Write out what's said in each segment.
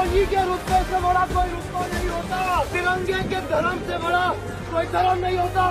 तिरंगे के रुतबे से बड़ा कोई रुतबा नहीं होता, तिरंगे के धर्म से बड़ा कोई धर्म नहीं होता।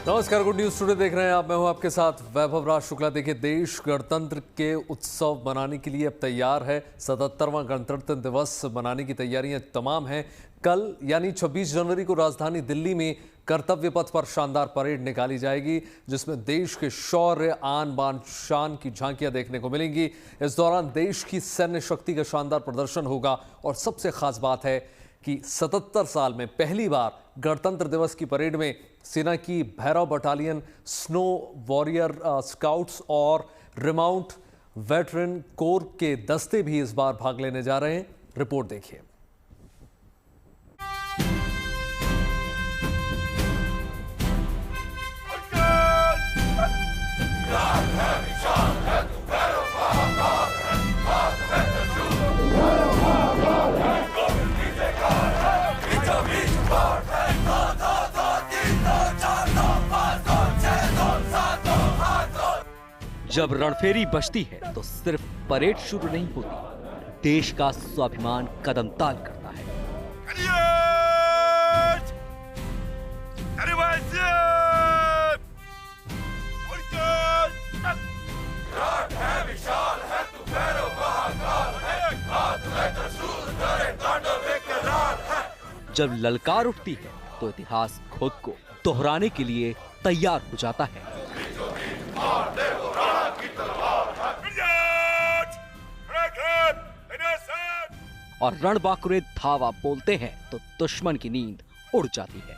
नमस्कार, गुड न्यूज टुडे देख रहे हैं आप। मैं हूं आपके साथ वैभव राज शुक्ला। देखिए, देश गणतंत्र के उत्सव मनाने के लिए अब तैयार है। 77वां गणतंत्र दिवस मनाने की तैयारियां तमाम हैं। कल यानी 26 जनवरी को राजधानी दिल्ली में कर्तव्य पथ पर शानदार परेड निकाली जाएगी, जिसमें देश के शौर्य, आन बान शान की झांकियां देखने को मिलेंगी। इस दौरान देश की सैन्य शक्ति का शानदार प्रदर्शन होगा और सबसे खास बात है कि 77 साल में पहली बार गणतंत्र दिवस की परेड में सेना की Bhairav battalion, snow warrior scouts और रिमाउंट वेटरन कोर के दस्ते भी इस बार भाग लेने जा रहे हैं। रिपोर्ट देखिए। जब रणफेरी बजती है तो सिर्फ परेड शुरू नहीं होती, देश का स्वाभिमान कदम ताल करता है। जब ललकार उठती है तो इतिहास खुद को दोहराने के लिए तैयार हो जाता है। और रणबांकुरे धावा बोलते हैं तो दुश्मन की नींद उड़ जाती है।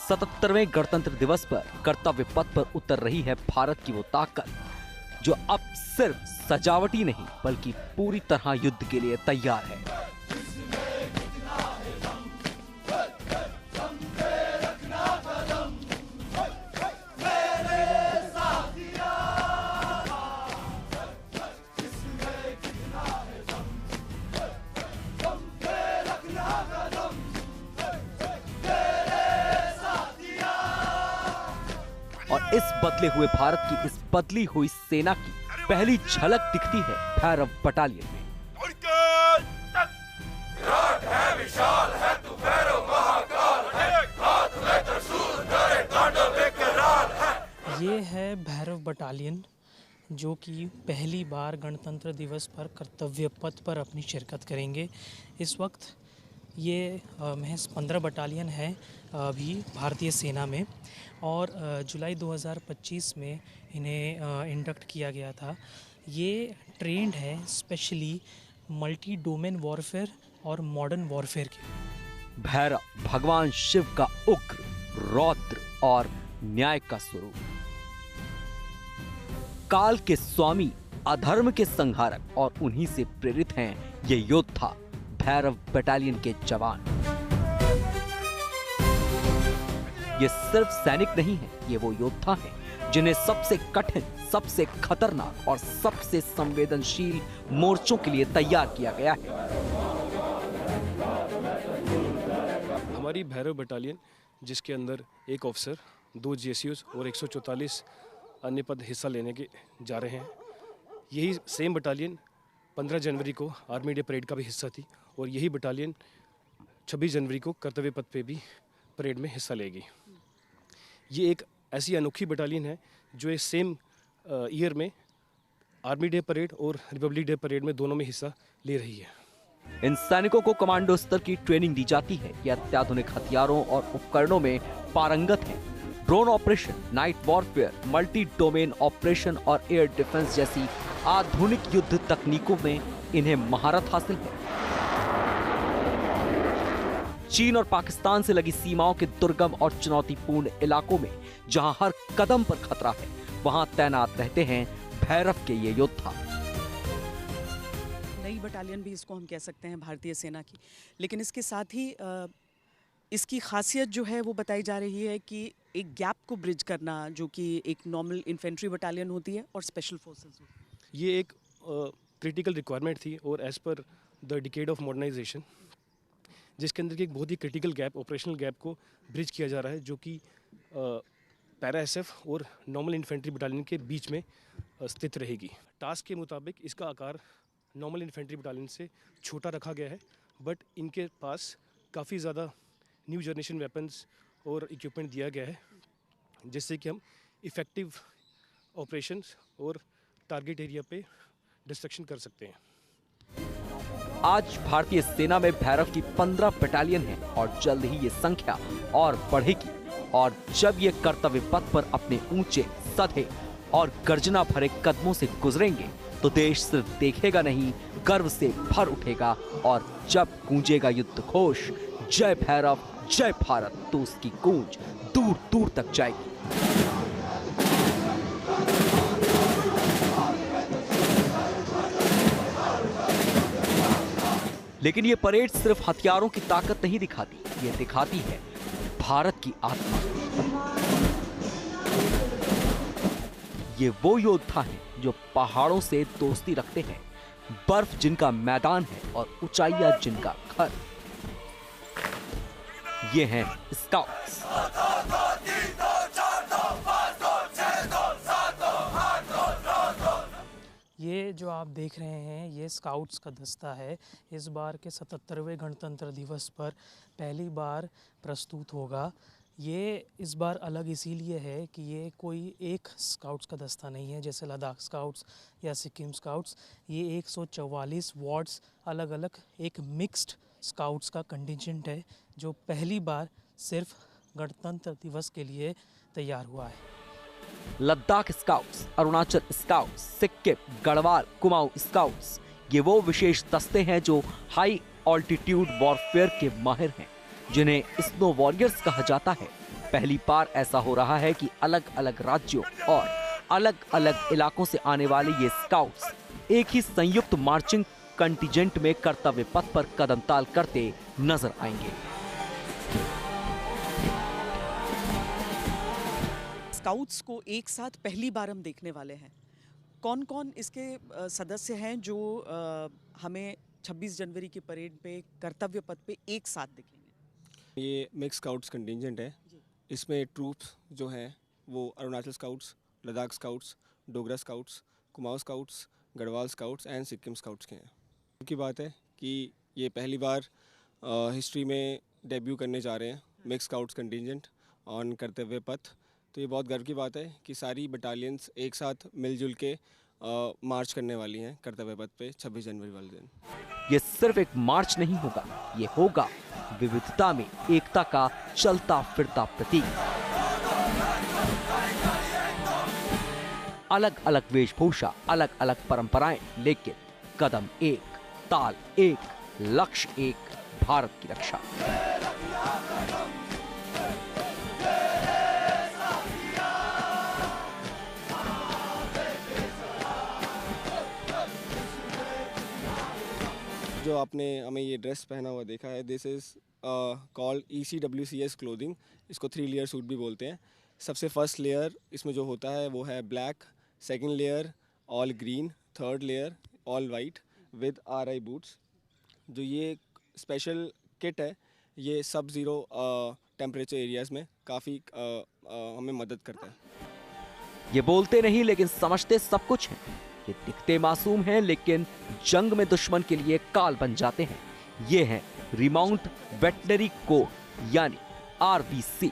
77वें गणतंत्र दिवस पर कर्तव्य पथ पर उतर रही है भारत की वो ताकत जो अब सिर्फ सजावटी नहीं बल्कि पूरी तरह युद्ध के लिए तैयार है। और इस बदले हुए भारत की इस बदली हुई सेना की पहली झलक दिखती है भैरव बटालियन में। ये है भैरव बटालियन जो कि पहली बार गणतंत्र दिवस पर कर्तव्य पथ पर अपनी शिरकत करेंगे। इस वक्त ये महज 15 बटालियन है अभी भारतीय सेना में और जुलाई 2025 में इन्हें इंडक्ट किया गया था। ये ट्रेंड है स्पेशली मल्टी डोमेन वॉरफेयर और मॉडर्न वॉरफेयर के। भैरव भगवान शिव का उग्र, रौद्र और न्याय का स्वरूप, काल के स्वामी, अधर्म के संहारक और उन्हीं से प्रेरित हैं ये योद्धा भैरव बटालियन के जवान। ये सिर्फ सैनिक नहीं है, ये वो योद्धा हैं जिन्हें सबसे कठिन, सबसे खतरनाक और सबसे संवेदनशील मोर्चों के लिए तैयार किया गया है। हमारी भैरव बटालियन, जिसके अंदर एक ऑफिसर, 2 GSUs और 144 अन्य पद हिस्सा लेने के जा रहे हैं। यही सेम बटालियन 15 जनवरी को आर्मी डे परेड का भी हिस्सा थी और यही बटालियन 26 जनवरी को कर्तव्य पथ पे भी परेड में हिस्सा लेगी। ये एक ऐसी अनोखी बटालियन है जो इस सेम ईयर में आर्मी डे परेड और रिपब्लिक डे परेड में दोनों में हिस्सा ले रही है। इन सैनिकों को कमांडो स्तर की ट्रेनिंग दी जाती है। ये अत्याधुनिक हथियारों और उपकरणों में पारंगत हैं। Drone operation, night warfare, multi domain operation और एयर डिफेंस जैसी आधुनिक युद्ध तकनीकों में इन्हें महारत हासिल है। चीन और पाकिस्तान से लगी सीमाओं के दुर्गम और चुनौतीपूर्ण इलाकों में जहां हर कदम पर खतरा है, वहां तैनात रहते हैं भैरव के ये योद्धा। नई बटालियन भी इसको हम कह सकते हैं भारतीय सेना की, लेकिन इसके साथ ही इसकी खासियत जो है वो बताई जा रही है कि एक गैप को ब्रिज करना, जो कि एक नॉर्मल इन्फेंट्री बटालियन होती है और स्पेशल फोर्सेस होती है। ये एक क्रिटिकल रिक्वायरमेंट थी और as per the decade of modernisation, जिसके अंदर की एक बहुत ही क्रिटिकल गैप, ऑपरेशनल गैप को ब्रिज किया जा रहा है, जो कि पैरा एसएफ और नॉर्मल इन्फेंट्री बटालियन के बीच में स्थित रहेगी। टास्क के मुताबिक इसका आकार नॉर्मल इन्फेंट्री बटालियन से छोटा रखा गया है, बट इनके पास काफ़ी ज़्यादा न्यू जनरेशन वेपन्स और इक्विपमेंट दिया गया है, जिससे कि हम इफ़ेक्टिव ऑपरेशंस और टारगेट एरिया पे डिस्ट्रक्शन कर सकते हैं। आज भारतीय सेना में भैरव की 15 बटालियन है और जल्द ही ये संख्या और बढ़ेगी। और जब ये कर्तव्य पथ पर अपने ऊंचे, सधे और गर्जना भरे कदमों से गुजरेंगे तो देश सिर्फ देखेगा नहीं, गर्व से भर उठेगा। और जब गूंजेगा युद्ध घोष जय भैरव जय भारत, तो उसकी गूंज दूर दूर तक जाएगी। लेकिन ये परेड सिर्फ हथियारों की ताकत नहीं दिखाती, ये दिखाती है भारत की आत्मा। ये वो योद्धा हैं जो पहाड़ों से दोस्ती रखते हैं, बर्फ जिनका मैदान है और ऊंचाइयां जिनका घर। ये हैं स्काउट्स। ये जो आप देख रहे हैं ये स्काउट्स का दस्ता है। इस बार के 77वें गणतंत्र दिवस पर पहली बार प्रस्तुत होगा। ये इस बार अलग इसीलिए है कि ये कोई एक स्काउट्स का दस्ता नहीं है जैसे लद्दाख स्काउट्स या सिक्किम स्काउट्स। ये 144 वार्ड्स अलग अलग एक मिक्स्ड स्काउट्स का कंटिजेंट है, जो पहली बार सिर्फ गणतंत्र दिवस के लिए तैयार हुआ है। Ladakh scouts, Arunachal scouts, Sikkim, Garhwal, Kumaon scouts, ये वो विशेष दस्ते हैं जो हाई ऑल्टीट्यूड वॉरफेयर के माहिर हैं, जिन्हें स्नो वॉरियर्स कहा जाता है। पहली बार ऐसा हो रहा है कि अलग अलग राज्यों और अलग अलग इलाकों से आने वाले ये स्काउट्स एक ही संयुक्त मार्चिंग कंटिजेंट में कर्तव्य पथ पर कदम ताल करते नजर आएंगे। स्काउट्स को एक साथ पहली बार हम देखने वाले हैं। कौन कौन इसके सदस्य हैं जो हमें 26 जनवरी की परेड पे कर्तव्य पथ पे एक साथ दिखेंगे? ये मिक्स स्काउट्स कंटिजेंट है। इसमें ट्रूप्स जो हैं वो Arunachal scouts, Ladakh scouts, Dogra scouts, Kumaon scouts, Garhwal scouts and Sikkim scouts के हैं। की बात है कि ये पहली बार हिस्ट्री में डेब्यू करने जा रहे हैं मिक्स स्काउट्स कंटिजेंट ऑन कर्तव्य पथ। तो ये बहुत गर्व की बात है कि सारी बटालियंस एक साथ मिलजुल के मार्च करने वाली हैं कर्तव्य पथ पे 26 जनवरी वाले दिन। ये सिर्फ एक मार्च नहीं होगा, ये होगा विविधता में एकता का चलता फिरता प्रतीक। अलग अलग वेशभूषा, अलग अलग परंपराएं, लेकिन कदम एक, ताल एक, लक्ष्य एक, भारत की रक्षा। जो आपने हमें ये ड्रेस पहना हुआ देखा है, this is called ECWCS clothing. इसको 3 लेयर सूट भी बोलते हैं। सबसे फर्स्ट लेयर इसमें जो होता है वो है black, second layer all green, third layer all white with RI boots. जो ये स्पेशल किट है ये सब ज़ीरो टेम्परेचर एरियाज़ में काफ़ी हमें मदद करता है। ये बोलते नहीं लेकिन समझते सब कुछ हैं। ये दिखते मासूम हैं लेकिन जंग में दुश्मन के लिए काल बन जाते हैं। ये हैं रिमाउंट वेटनरी कोर यानी RVC।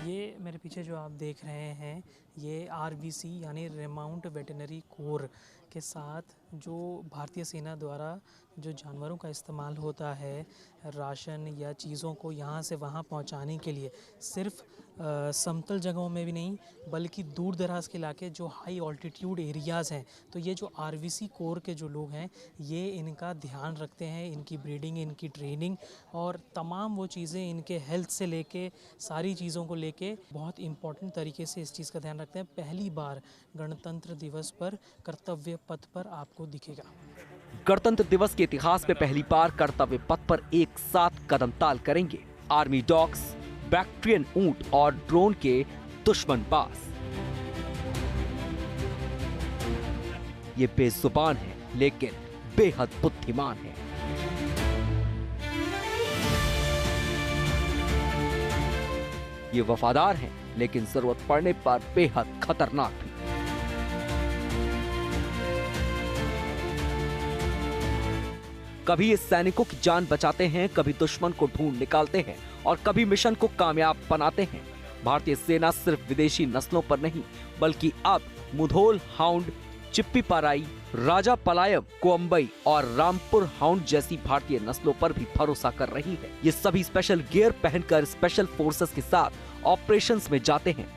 ये मेरे पीछे जो आप देख रहे हैं ये RVC यानी रिमाउंट वेटनरी कोर के साथ जो भारतीय सेना द्वारा जो जानवरों का इस्तेमाल होता है राशन या चीज़ों को यहाँ से वहाँ पहुँचाने के लिए, सिर्फ समतल जगहों में भी नहीं बल्कि दूर दराज के इलाके जो हाई ऑल्टीट्यूड एरियाज़ हैं, तो ये जो RVC कोर के जो लोग हैं ये इनका ध्यान रखते हैं, इनकी ब्रीडिंग, इनकी ट्रेनिंग और तमाम वो चीज़ें इनके हेल्थ से लेके सारी चीज़ों को लेके बहुत इम्पोर्टेंट तरीके से इस चीज़ का ध्यान रखते हैं। पहली बार गणतंत्र दिवस पर कर्तव्य पथ पर आपको दिखेगा। गणतंत्र दिवस के इतिहास में पहली बार कर्तव्य पथ पर एक साथ कदम ताल करेंगे आर्मी डॉग्स, बैक्ट्रियन ऊंट और ड्रोन के दुश्मन बाज। ये बेजुबान है लेकिन बेहद बुद्धिमान है। ये वफादार हैं लेकिन जरूरत पड़ने पर बेहद खतरनाक भी। कभी ये सैनिकों की जान बचाते हैं, कभी दुश्मन को ढूंढ निकालते हैं और कभी मिशन को कामयाब बनाते हैं। भारतीय सेना सिर्फ विदेशी नस्लों पर नहीं बल्कि अब मुधोल हाउंड, चिप्पीपाराई, राजा पलायम, कोअम्बई और रामपुर हाउंड जैसी भारतीय नस्लों पर भी भरोसा कर रही है। ये सभी स्पेशल गियर पहनकर स्पेशल फोर्सेस के साथ ऑपरेशंस में जाते हैं।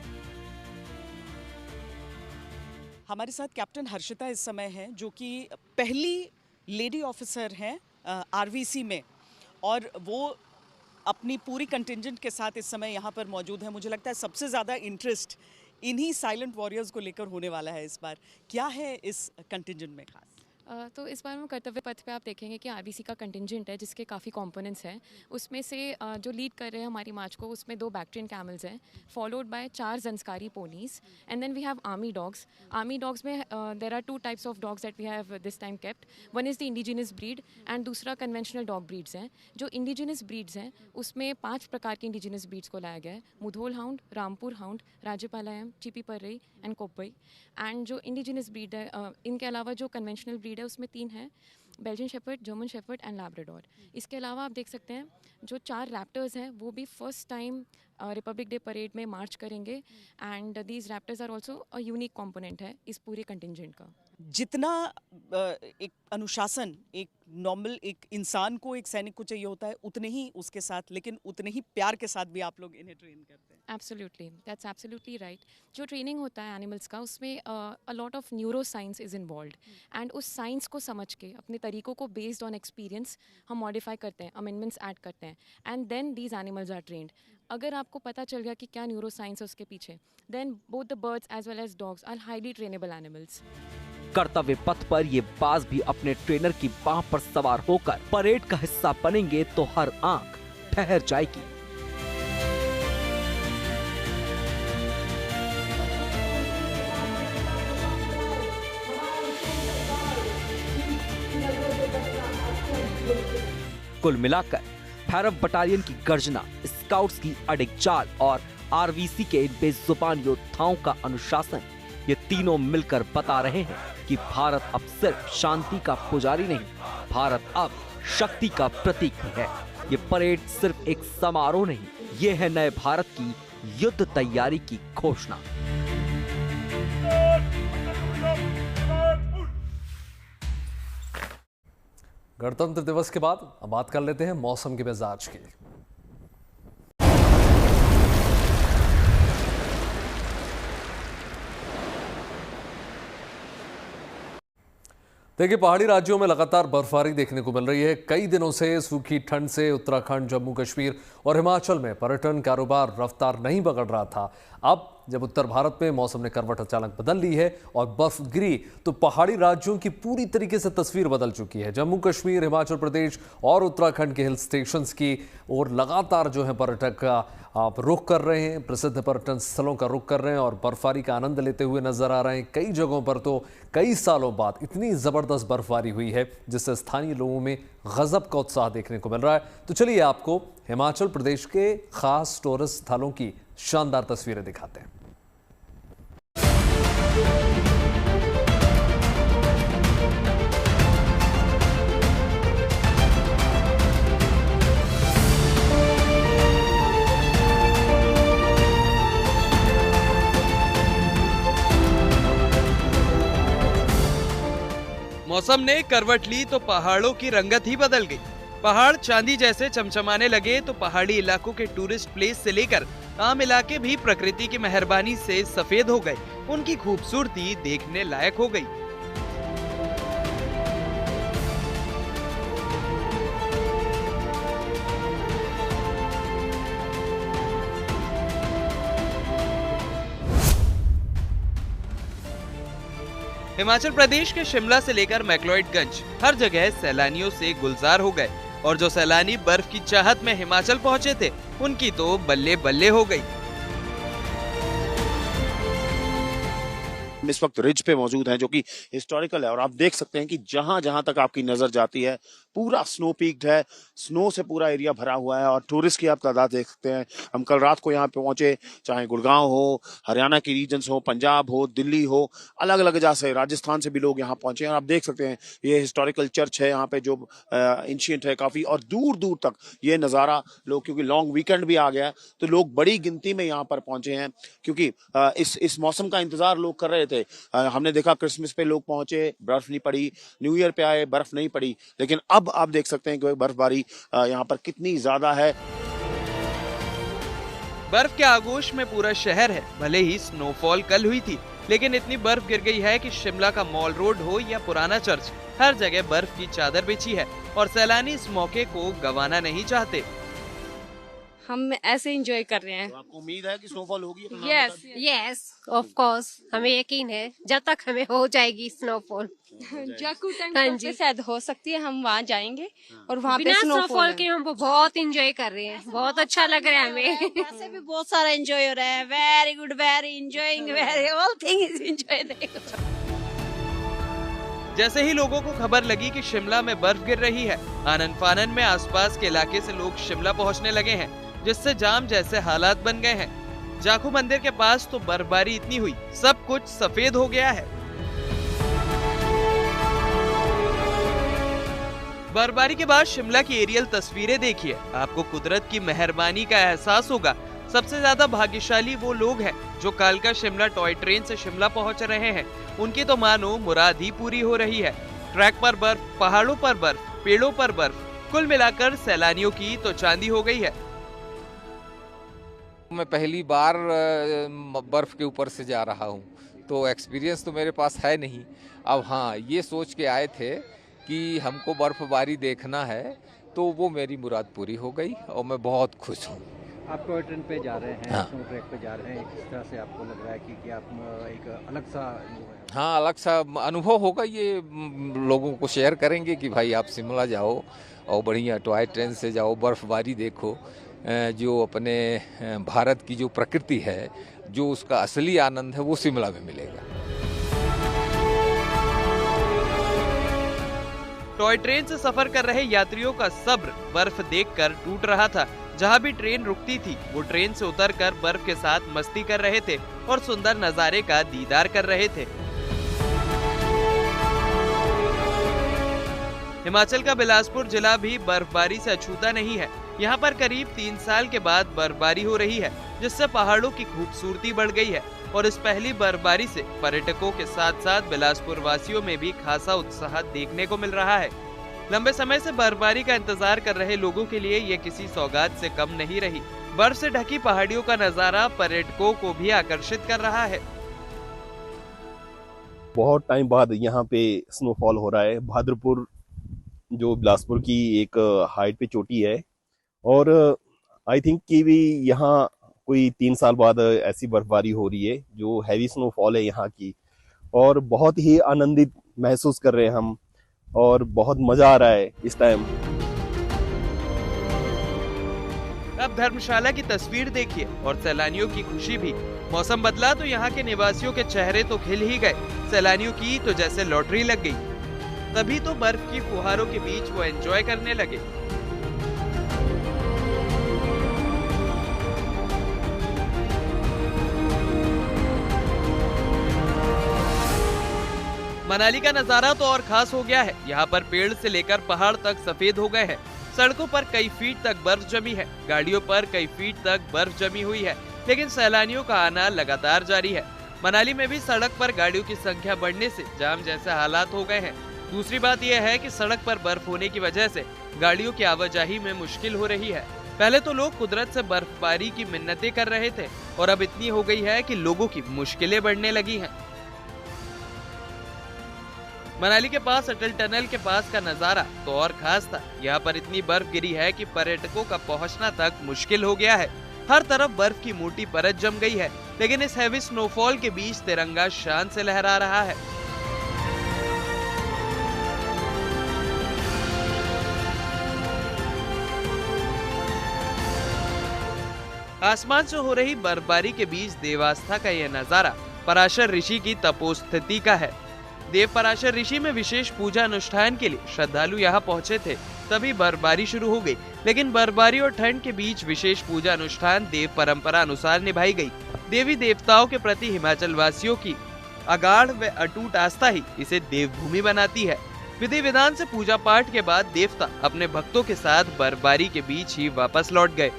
हमारे साथ कैप्टन हर्षिता इस समय है, जो कि पहली लेडी ऑफिसर हैं आरवीसी में, और वो अपनी पूरी कंटिंजेंट के साथ इस समय यहाँ पर मौजूद है। मुझे लगता है सबसे ज़्यादा इंटरेस्ट इन्हीं साइलेंट वॉरियर्स को लेकर होने वाला है इस बार। क्या है इस कंटिंजेंट में खास? तो इस बार में कर्तव्य पथ पे आप देखेंगे कि आरबीसी का कंटिंजेंट है जिसके काफ़ी कंपोनेंट्स हैं। उसमें से जो लीड कर रहे हैं हमारी मार्च को, उसमें 2 बैक्ट्रियन कैमल्स हैं, followed by 4 Zanskari ponies, and then we have army dogs. Army dogs में there are 2 types of dogs that we have this time kept. One is the indigenous breed and दूसरा conventional dog breeds हैं। जो indigenous breeds हैं उसमें 5 प्रकार के indigenous breeds को लाया गया है: Mudhol hound, Rampur hound, Rajapalayam, Chippiparai and Kombai. And जो इंडिजिनस ब्रीड है, इनके अलावा जो कन्वेंशनल ब्रीड है उसमें 3 है: Belgian shepherd, German shepherd and Labrador. इसके अलावा आप देख सकते हैं जो 4 रैप्टर्स हैं वो भी first time Republic Day parade में मार्च करेंगे, and these raptors are also a unique component है इस पूरे कंटिंजेंट का। जितना एक अनुशासन एक नॉर्मल एक इंसान को, एक सैनिक को चाहिए होता है, उतने ही उसके साथ, लेकिन उतने ही प्यार के साथ भी आप लोग इन्हें ट्रेन करते हैं। Absolutely, that's absolutely right. जो ट्रेनिंग होता है एनिमल्स का, उसमें a lot of neuroscience is involved, and उस साइंस को समझ के अपने तरीकों को बेस्ड ऑन एक्सपीरियंस हम मॉडिफाई करते हैं, अमेंडमेंट्स ऐड करते हैं, and then these animals are trained. अगर आपको पता चल गया कि क्या न्यूरो साइंस है उसके पीछे, then both the birds as well as dogs are highly trainable animals. Kartavya Path पर ये बाज भी अपने ट्रेनर की बाह पर सवार होकर परेड का हिस्सा बनेंगे तो हर आंख ठहर जाएगी। कुल मिलाकर भैरव बटालियन की गर्जना, स्काउट्स की अडिग चाल और आरवीसी के इन बेजुबान योद्धाओं का अनुशासन, ये तीनों मिलकर बता रहे हैं कि भारत अब सिर्फ शांति का पुजारी नहीं, भारत अब शक्ति का प्रतीक भी है। ये परेड सिर्फ एक समारोह नहीं, ये है नए भारत की युद्ध तैयारी की घोषणा। गणतंत्र दिवस के बाद अब बात कर लेते हैं मौसम के मिजाज की। देखिए, पहाड़ी राज्यों में लगातार बर्फबारी देखने को मिल रही है। कई दिनों से सूखी ठंड से उत्तराखंड, जम्मू कश्मीर और हिमाचल में पर्यटन कारोबार रफ्तार नहीं पकड़ रहा था। अब जब उत्तर भारत में मौसम ने करवट अचानक बदल ली है और बर्फ गिरी, तो पहाड़ी राज्यों की पूरी तरीके से तस्वीर बदल चुकी है। जम्मू कश्मीर, हिमाचल प्रदेश और उत्तराखंड के हिल स्टेशंस की ओर लगातार जो है पर्यटक का रुख कर रहे हैं, प्रसिद्ध पर्यटन स्थलों का रुख कर रहे हैं और बर्फबारी का आनंद लेते हुए नजर आ रहे हैं। कई जगहों पर तो कई सालों बाद इतनी जबरदस्त बर्फबारी हुई है जिससे स्थानीय लोगों में गजब का उत्साह देखने को मिल रहा है। तो चलिए आपको हिमाचल प्रदेश के खास टूरिस्ट स्थलों की शानदार तस्वीरें दिखाते हैं। मौसम ने करवट ली तो पहाड़ों की रंगत ही बदल गई। पहाड़ चांदी जैसे चमचमाने लगे तो पहाड़ी इलाकों के टूरिस्ट प्लेस से लेकर आम इलाके भी प्रकृति की मेहरबानी से सफेद हो गए। उनकी खूबसूरती देखने लायक हो गई। हिमाचल प्रदेश के शिमला से लेकर मैक्लोइडगंज हर जगह सैलानियों से गुलजार हो गए और जो सैलानी बर्फ की चाहत में हिमाचल पहुंचे थे उनकी तो बल्ले बल्ले हो गई। हम इस वक्त रिज पे मौजूद हैं जो कि हिस्टोरिकल है और आप देख सकते हैं कि जहां जहां तक आपकी नजर जाती है पूरा स्नो पीक्ड है, स्नो से पूरा एरिया भरा हुआ है और टूरिस्ट की आप तादाद देख सकते हैं। हम कल रात को यहाँ पे पहुंचे, चाहे गुड़गांव हो, हरियाणा की रीजन्स हो, पंजाब हो, दिल्ली हो, अलग अलग जगह से, राजस्थान से भी लोग यहाँ पहुंचे हैं और आप देख सकते हैं ये हिस्टोरिकल चर्च है यहाँ पे जो एंशिएंट है काफी, और दूर दूर तक ये नज़ारा लोग, क्योंकि लॉन्ग वीकेंड भी आ गया है तो लोग बड़ी गिनती में यहाँ पर पहुंचे हैं क्योंकि इस मौसम का इंतजार लोग कर रहे थे। हमने देखा क्रिसमस पे लोग पहुंचे, बर्फ नहीं पड़ी, न्यू ईयर पे आए, बर्फ नहीं पड़ी, लेकिन अब आप देख सकते हैं कि बर्फबारी यहाँ पर कितनी ज्यादा है। बर्फ के आगोश में पूरा शहर है। भले ही स्नोफॉल कल हुई थी, लेकिन इतनी बर्फ गिर गई है कि शिमला का मॉल रोड हो या पुराना चर्च, हर जगह बर्फ की चादर बिछी है और सैलानी इस मौके को गंवाना नहीं चाहते। हम ऐसे एंजॉय कर रहे हैं। तो आपको उम्मीद है कि स्नोफॉल होगी? यस ऑफ कोर्स, हमें यकीन है जब तक हमें हो जाएगी स्नोफॉल। जाकू टेंट शायद हो सकती है, हम वहाँ जाएंगे और वहाँ पे बिना स्नोफॉल के हम बहुत एंजॉय कर रहे हैं, बहुत अच्छा लग रहा है हमें। वैसे भी बहुत सारा एंजॉय हो रहा है। Very good, very enjoying, very all thing is enjoy. जैसे ही लोगों को खबर लगी कि शिमला में बर्फ गिर रही है, आनन फानन में आसपास के इलाके से लोग शिमला पहुंचने लगे हैं, जिससे जाम जैसे हालात बन गए हैं। जाखू मंदिर के पास तो बर्फबारी इतनी हुई, सब कुछ सफेद हो गया है। बर्फबारी के बाद शिमला की एरियल तस्वीरें देखिए, आपको कुदरत की मेहरबानी का एहसास होगा। सबसे ज्यादा भाग्यशाली वो लोग हैं जो कालका शिमला टॉय ट्रेन से शिमला पहुंच रहे हैं। उनकी तो मानो मुराद ही पूरी हो रही है। ट्रैक पर बर्फ, पहाड़ों पर बर्फ, पेड़ों पर बर्फ, कुल मिलाकर सैलानियों की तो चांदी हो गई है। मैं पहली बार बर्फ के ऊपर से जा रहा हूँ, तो एक्सपीरियंस तो मेरे पास है नहीं। अब हाँ, ये सोच के आए थे कि हमको बर्फबारी देखना है, तो वो मेरी मुराद पूरी हो गई और मैं बहुत खुश हूँ। आप टॉय ट्रेन पे जा रहे हैं, हाँ। स्नो ट्रैक पे जा रहे हैं, किस तरह से आपको लग रहा है कि आप एक अलग सा हाँ, अलग सा अनुभव होगा। ये लोगों को शेयर करेंगे कि भाई आप शिमला जाओ और बढ़िया टॉय ट्रेन से जाओ, बर्फबारी देखो, जो अपने भारत की जो प्रकृति है, जो उसका असली आनंद है, वो शिमला में मिलेगा। टॉय ट्रेन से सफर कर रहे यात्रियों का सब्र बर्फ देखकर टूट रहा था। जहां भी ट्रेन रुकती थी, वो ट्रेन से उतरकर बर्फ के साथ मस्ती कर रहे थे और सुंदर नजारे का दीदार कर रहे थे। हिमाचल का बिलासपुर जिला भी बर्फबारी से अछूता नहीं है। यहाँ पर करीब 3 साल के बाद बर्फबारी हो रही है, जिससे पहाड़ों की खूबसूरती बढ़ गई है और इस पहली बर्फबारी से पर्यटकों के साथ साथ बिलासपुर वासियों में भी खासा उत्साह देखने को मिल रहा है। लंबे समय से बर्फबारी का इंतजार कर रहे लोगों के लिए ये किसी सौगात से कम नहीं रही। बर्फ से ढकी पहाड़ियों का नजारा पर्यटकों को भी आकर्षित कर रहा है। बहुत टाइम बाद यहाँ पे स्नोफॉल हो रहा है। भाद्रपुर जो बिलासपुर की एक हाइट पे चोटी है और आई थिंक कि भी यहाँ कोई 3 साल बाद ऐसी बर्फबारी हो रही है जो हैवी स्नोफॉल है यहाँ की, और बहुत ही आनंदित महसूस कर रहे हैं हम और बहुत मजा आ रहा है इस टाइम। अब धर्मशाला की तस्वीर देखिए और सैलानियों की खुशी भी। मौसम बदला तो यहाँ के निवासियों के चेहरे तो खिल ही गए। सैलानियों की तो जैसे लॉटरी लग गई। तभी तो बर्फ की फुहारों के बीच वो एंजॉय करने लगे। मनाली का नजारा तो और खास हो गया है। यहाँ पर पेड़ से लेकर पहाड़ तक सफेद हो गए हैं। सड़कों पर कई फीट तक बर्फ जमी है, गाड़ियों पर कई फीट तक बर्फ जमी हुई है, लेकिन सैलानियों का आना लगातार जारी है। मनाली में भी सड़क पर गाड़ियों की संख्या बढ़ने से जाम जैसे हालात हो गए हैं। दूसरी बात यह है कि सड़क पर बर्फ होने की वजह से गाड़ियों की आवाजाही में मुश्किल हो रही है। पहले तो लोग कुदरत से बर्फबारी की मिन्नतें कर रहे थे और अब इतनी हो गई है कि लोगों की मुश्किलें बढ़ने लगी हैं। मनाली के पास अटल टनल के पास का नजारा तो और खास था। यहाँ पर इतनी बर्फ गिरी है कि पर्यटकों का पहुंचना तक मुश्किल हो गया है। हर तरफ बर्फ की मोटी परत जम गई है, लेकिन इस हैवी स्नोफॉल के बीच तिरंगा शान से लहरा रहा है। आसमान से हो रही बर्फबारी के बीच देवास्था का यह नजारा पराशर ऋषि की तपोस्थिति का है। देव पराशर ऋषि में विशेष पूजा अनुष्ठान के लिए श्रद्धालु यहाँ पहुँचे थे, तभी बर्फबारी शुरू हो गई। लेकिन बर्फबारी और ठंड के बीच विशेष पूजा अनुष्ठान देव परंपरा अनुसार निभाई गई। देवी देवताओं के प्रति हिमाचल वासियों की अगाढ़ व अटूट आस्था ही इसे देवभूमि बनाती है। विधि विधान से पूजा पाठ के बाद देवता अपने भक्तों के साथ बर्फबारी के बीच ही वापस लौट गए।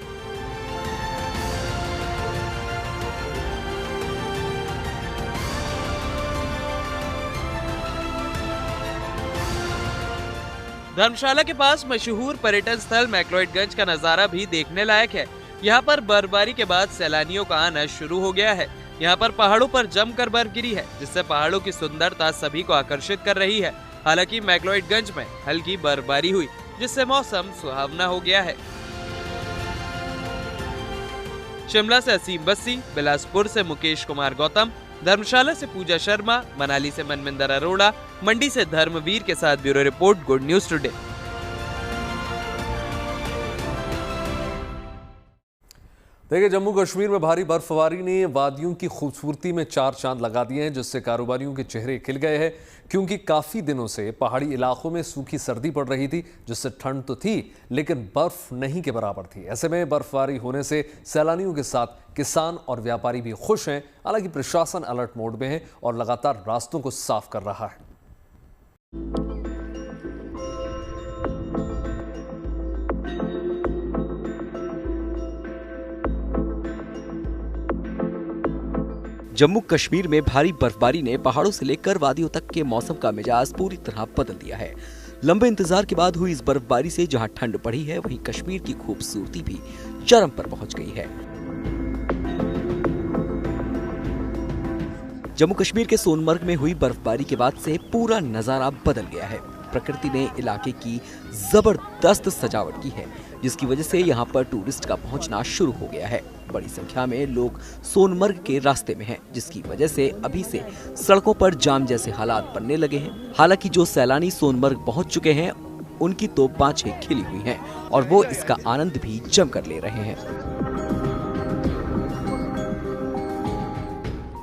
धर्मशाला के पास मशहूर पर्यटन स्थल मैक्लोडगंज का नजारा भी देखने लायक है। यहाँ पर बर्फबारी के बाद सैलानियों का आना शुरू हो गया है। यहाँ पर पहाड़ों पर जमकर बर्फ गिरी है, जिससे पहाड़ों की सुंदरता सभी को आकर्षित कर रही है। हालांकि मैक्लोडगंज में हल्की बर्फबारी हुई, जिससे मौसम सुहावना हो गया है। शिमला से असीम बस्सी, बिलासपुर से मुकेश कुमार गौतम, धर्मशाला से पूजा शर्मा, मनाली से मनविंदर अरोड़ा, मंडी से धर्मवीर के साथ bureau report, good news today. देखिए, जम्मू कश्मीर में भारी बर्फबारी ने वादियों की खूबसूरती में चार चांद लगा दिए हैं, जिससे कारोबारियों के चेहरे खिल गए हैं। क्योंकि काफ़ी दिनों से पहाड़ी इलाकों में सूखी सर्दी पड़ रही थी, जिससे ठंड तो थी लेकिन बर्फ नहीं के बराबर थी। ऐसे में बर्फबारी होने से सैलानियों के साथ किसान और व्यापारी भी खुश हैं। हालांकि प्रशासन अलर्ट मोड में है और लगातार रास्तों को साफ कर रहा है। जम्मू कश्मीर में भारी बर्फबारी ने पहाड़ों से लेकर वादियों तक के मौसम का मिजाज पूरी तरह बदल दिया है। लंबे इंतजार के बाद हुई इस बर्फबारी से जहां ठंड बढ़ी है, वहीं कश्मीर की खूबसूरती भी चरम पर पहुंच गई है। जम्मू कश्मीर के सोनमर्ग में हुई बर्फबारी के बाद से पूरा नजारा बदल गया है। प्रकृति ने इलाके की जबरदस्त सजावट की है, जिसकी वजह से यहाँ पर टूरिस्ट का पहुंचना शुरू हो गया है। बड़ी संख्या में लोग सोनमर्ग के रास्ते में हैं, जिसकी वजह से अभी से सड़कों पर जाम जैसे हालात बनने लगे हैं। हालांकि जो सैलानी सोनमर्ग पहुंच चुके हैं, उनकी तो बाँछें खिली हुई हैं और वो इसका आनंद भी जमकर ले रहे हैं।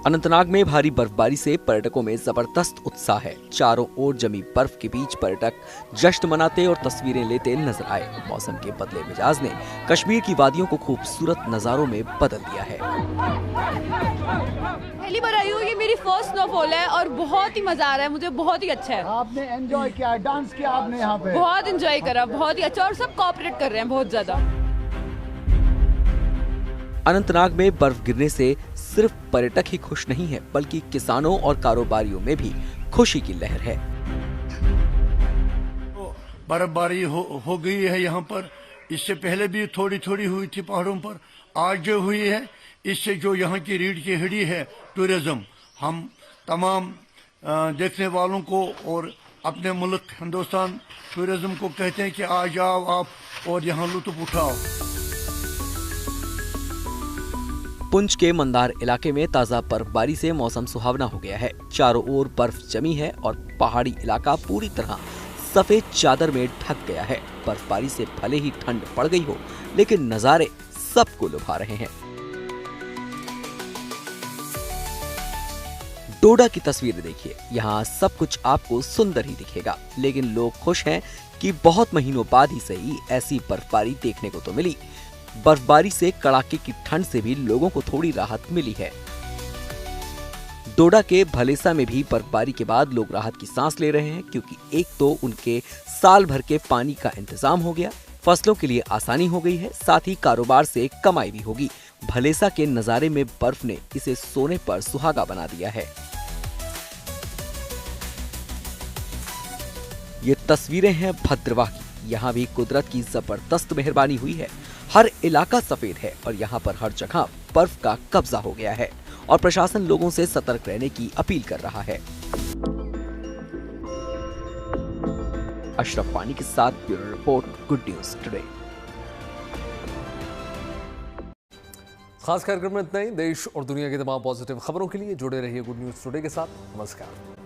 अनंतनाग में भारी बर्फबारी से पर्यटकों में जबरदस्त उत्साह है। चारों ओर जमी बर्फ के बीच पर्यटक जश्न मनाते और तस्वीरें लेते नजर आए। मौसम के बदले मिजाज ने कश्मीर की वादियों को खूबसूरत नजारों में बदल दिया है। पहली बार आई हूँ, ये मेरी फर्स्ट स्नोफॉल है और बहुत ही मजा आ रहा है, मुझे बहुत ही अच्छा है। आपने एंजॉय किया, डांस किया आपने यहाँ पे? बहुत एंजॉय करा, बहुत ही अच्छा, और सब कोऑपरेट कर रहे हैं बहुत ज्यादा। अनंतनाग में बर्फ गिरने से सिर्फ पर्यटक ही खुश नहीं है, बल्कि किसानों और कारोबारियों में भी खुशी की लहर है। बर्फबारी हो गई है यहाँ पर। इससे पहले भी थोड़ी थोड़ी हुई थी पहाड़ों पर, आज जो हुई है इससे जो यहाँ की रीढ़ की हड्डी है टूरिज्म, हम तमाम देखने वालों को और अपने मुल्क हिंदुस्तान टूरिज्म को कहते हैं कि आ जाओ आप और यहाँ लुत्फ उठाओ। पुंछ के मंदार इलाके में ताजा बर्फबारी से मौसम सुहावना हो गया है। चारों ओर बर्फ जमी है और पहाड़ी इलाका पूरी तरह सफेद चादर में ढक गया है। बर्फबारी से भले ही ठंड पड़ गई हो, लेकिन नजारे सबको लुभा रहे हैं। डोडा की तस्वीर देखिए, यहाँ सब कुछ आपको सुंदर ही दिखेगा, लेकिन लोग खुश हैं कि बहुत महीनों बाद ही सही ऐसी बर्फबारी देखने को तो मिली। बर्फबारी से कड़ाके की ठंड से भी लोगों को थोड़ी राहत मिली है। डोडा के भलेसा में भी बर्फबारी के बाद लोग राहत की सांस ले रहे हैं, क्योंकि एक तो उनके साल भर के पानी का इंतजाम हो गया, फसलों के लिए आसानी हो गई है, साथ ही कारोबार से कमाई भी होगी। भलेसा के नजारे में बर्फ ने इसे सोने पर सुहागा बना दिया है। ये तस्वीरें हैं भद्रवाह की। यहाँ भी कुदरत की जबरदस्त मेहरबानी हुई है। हर इलाका सफेद है और यहाँ पर हर जगह बर्फ का कब्जा हो गया है और प्रशासन लोगों से सतर्क रहने की अपील कर रहा है। अशरफ पानी के साथ bureau report, good news today. खास कार्यक्रम में इतना ही। देश और दुनिया की तमाम पॉजिटिव खबरों के लिए जुड़े रहिए गुड न्यूज टुडे के साथ। नमस्कार।